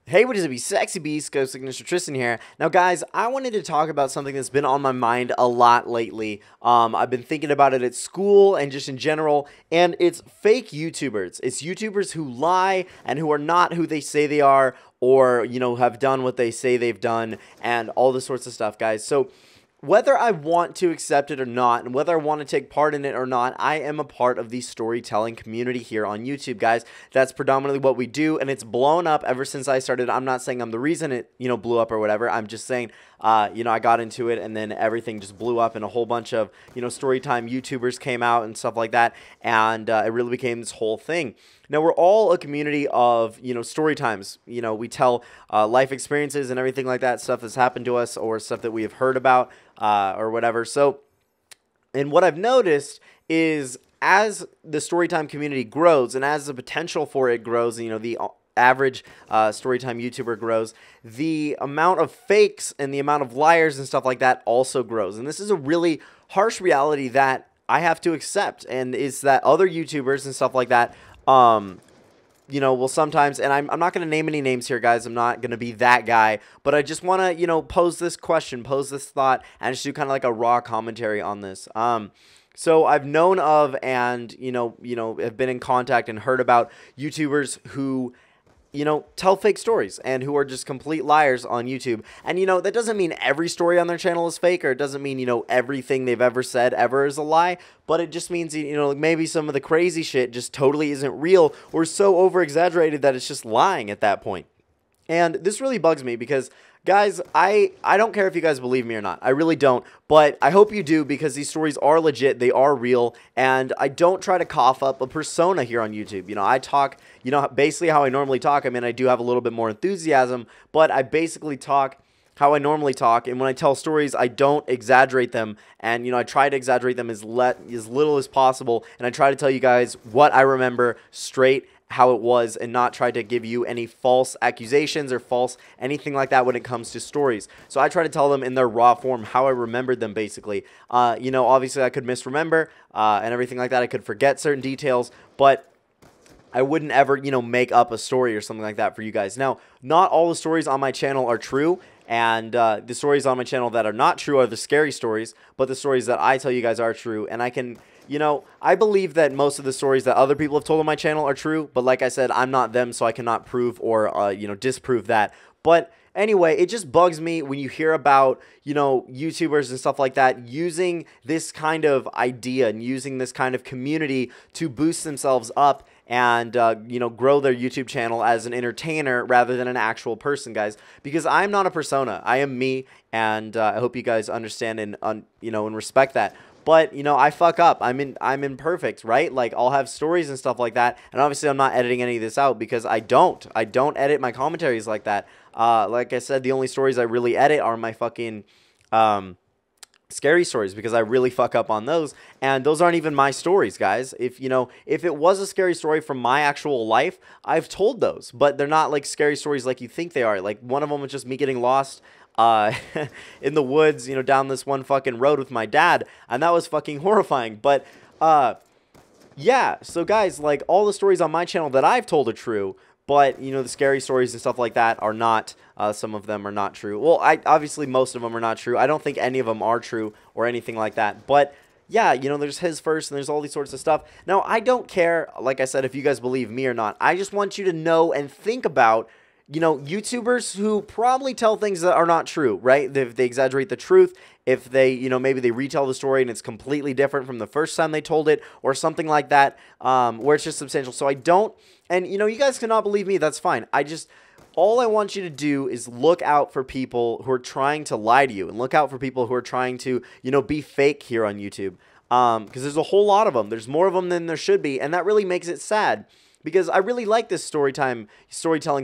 Hey, what is it, be sexy beast, GhostSickness, Tristan here. Now, guys, I wanted to talk about something that's been on my mind a lot lately. I've been thinking about it at school and just in general, and it's fake YouTubers. It's YouTubers who lie and who are not who they say they are, or, have done what they say they've done, and all this sorts of stuff, guys. So, whether I want to accept it or not, and whether I want to take part in it or not, I am a part of the storytelling community here on YouTube, guys. That's predominantly what we do, and it's blown up ever since I started. I'm not saying I'm the reason it, blew up or whatever. I'm just saying, I got into it, and then everything just blew up, and a whole bunch of, storytime YouTubers came out and stuff like that, and it really became this whole thing. Now, we're all a community of, story times. We tell life experiences and everything like that, stuff that's happened to us or stuff that we have heard about or whatever. So, and what I've noticed is as the storytime community grows and as the potential for it grows, the average storytime YouTuber grows, the amount of fakes and the amount of liars and stuff like that also grows. And this is a really harsh reality that I have to accept, and is that other YouTubers and stuff like that will sometimes, and I'm not going to name any names here, guys. I'm not going to be that guy, but I just want to, pose this question, pose this thought, and just do kind of like a raw commentary on this. So I've known of and, have been in contact and heard about YouTubers who, tell fake stories and who are just complete liars on YouTube. And, that doesn't mean every story on their channel is fake, or it doesn't mean, everything they've ever said ever is a lie, but it just means, maybe some of the crazy shit just totally isn't real or so over-exaggerated that it's just lying at that point. And this really bugs me because, guys, I don't care if you guys believe me or not. I really don't. But I hope you do, because these stories are legit. They are real. And I don't try to cough up a persona here on YouTube. I talk, basically how I normally talk. I mean, I do have a little bit more enthusiasm, but I basically talk how I normally talk. And when I tell stories, I don't exaggerate them. And, I try to exaggerate them as little as possible. And I try to tell you guys what I remember straight, how it was, and not try to give you any false accusations or false anything like that when it comes to stories. So I try to tell them in their raw form how I remembered them, basically. Obviously I could misremember and everything like that. I could forget certain details, but I wouldn't ever, make up a story or something like that for you guys. Now, not all the stories on my channel are true, and the stories on my channel that are not true are the scary stories, but the stories that I tell you guys are true, and I can... I believe that most of the stories that other people have told on my channel are true, but like I said, I'm not them, so I cannot prove or, disprove that. But anyway, it just bugs me when you hear about, YouTubers and stuff like that using this kind of idea and using this kind of community to boost themselves up and, grow their YouTube channel as an entertainer rather than an actual person, guys. Because I'm not a persona. I am me, and I hope you guys understand and respect that. But, I fuck up. I'm imperfect, right? Like, I'll have stories and stuff like that. And obviously, I'm not editing any of this out because I don't edit my commentaries like that. Like I said, the only stories I really edit are my fucking scary stories, because I really fuck up on those. And those aren't even my stories, guys. If it was a scary story from my actual life, I've told those. But they're not, like, scary stories like you think they are. Like, one of them was just me getting lost in the woods, down this one fucking road with my dad, and that was fucking horrifying. But yeah, so guys, like, all the stories on my channel that I've told are true, but the scary stories and stuff like that are not. Some of them are not true. Well, obviously most of them are not true. I don't think any of them are true or anything like that. But yeah, there's his first, and there's all these sorts of stuff. Now, I don't care, like I said, if you guys believe me or not. I just want you to know and think about YouTubers who probably tell things that are not true, right? If they exaggerate the truth, if they, maybe they retell the story and it's completely different from the first time they told it, or something like that, where it's just substantial. So I don't, and you guys cannot believe me, that's fine. All I want you to do is look out for people who are trying to lie to you, and look out for people who are trying to, be fake here on YouTube. Because there's a whole lot of them. There's more of them than there should be, and that really makes it sad. Because I really like this storytelling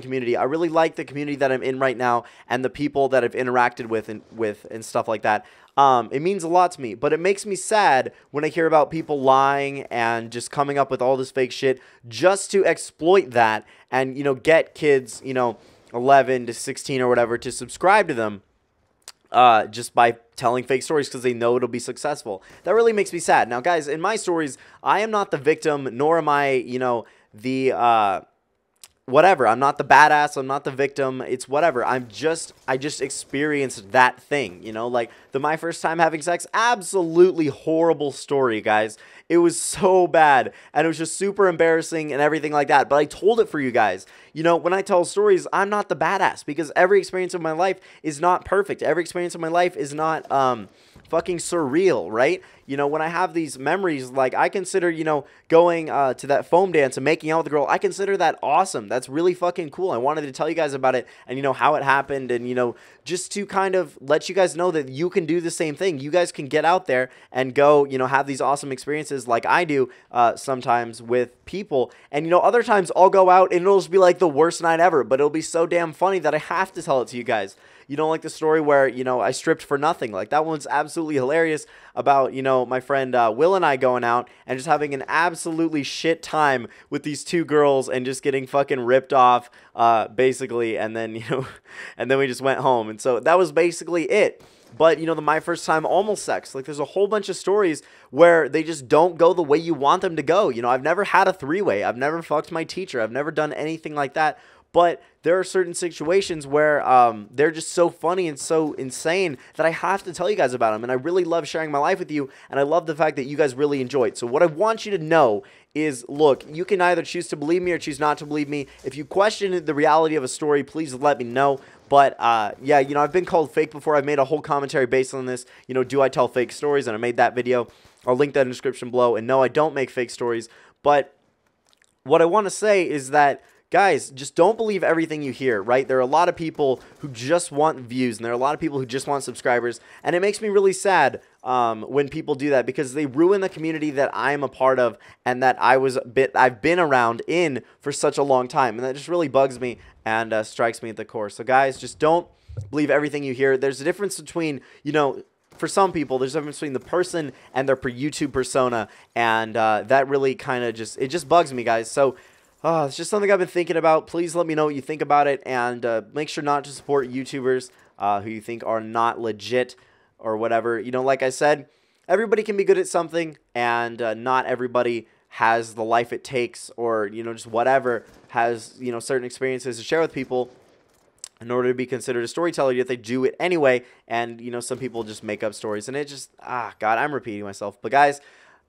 community. I really like the community that I'm in right now and the people that I've interacted with and stuff like that. It means a lot to me. But it makes me sad when I hear about people lying and just coming up with all this fake shit just to exploit that and, get kids, 11 to 16 or whatever to subscribe to them. Just by telling fake stories because they know it'll be successful. That really makes me sad. Now, guys, in my stories, I am not the victim, nor am I, the whatever. I'm not the badass. I'm not the victim. It's whatever. I just experienced that thing, you know, like my first time having sex. Absolutely horrible story, guys. It was so bad, and it was just super embarrassing and everything like that. But I told it for you guys. You know, when I tell stories, I'm not the badass, because every experience of my life is not perfect. Every experience of my life is not fucking surreal, right? You know, when I have these memories, like I consider, you know, going to that foam dance and making out with the girl, I consider that awesome. That's really fucking cool. I wanted to tell you guys about it, and, you know, how it happened, and, you know, just to kind of let you guys know that you can do the same thing. You guys can get out there and go, you know, have these awesome experiences like I do sometimes with people. And, you know, other times I'll go out and it'll just be like the worst night ever, but it'll be so damn funny that I have to tell it to you guys. You know, like the story where, you know, I stripped for nothing. Like, that one's absolutely hilarious, about, you know, my friend Will and I going out and just having an absolutely shit time with these two girls and just getting fucking ripped off, basically. And then, you know, and then we just went home. And so that was basically it. But, you know, my first time almost sex, like, there's a whole bunch of stories where they just don't go the way you want them to go. You know, I've never had a three-way. I've never fucked my teacher. I've never done anything like that. But there are certain situations where they're just so funny and so insane that I have to tell you guys about them. And I really love sharing my life with you, and I love the fact that you guys really enjoy it. So what I want you to know is, look, you can either choose to believe me or choose not to believe me. If you question the reality of a story, please let me know. But, yeah, you know, I've been called fake before. I've made a whole commentary based on this. You know, do I tell fake stories? And I made that video. I'll link that in the description below. And no, I don't make fake stories. But what I want to say is that, guys, just don't believe everything you hear, right? There are a lot of people who just want views, and there are a lot of people who just want subscribers, and it makes me really sad when people do that, because they ruin the community that I'm a part of and that I've been around in for such a long time, and that just really bugs me and strikes me at the core. So, guys, just don't believe everything you hear. There's a difference between, you know, for some people, there's a difference between the person and their YouTube persona, and that really kind of just bugs me, guys. So, it's just something I've been thinking about. Please let me know what you think about it, and make sure not to support YouTubers who you think are not legit or whatever. You know, like I said, everybody can be good at something, and not everybody has the life it takes, or, you know, just whatever, has, you know, certain experiences to share with people in order to be considered a storyteller, yet they do it anyway. And, you know, some people just make up stories, and it just, God, I'm repeating myself. But, guys,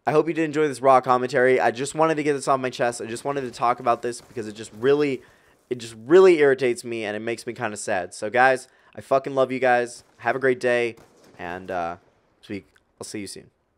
I hope you did enjoy this raw commentary. I just wanted to get this off my chest. I just wanted to talk about this because it just really irritates me, and it makes me kind of sad. So, guys, I fucking love you guys. Have a great day, and I'll see you soon.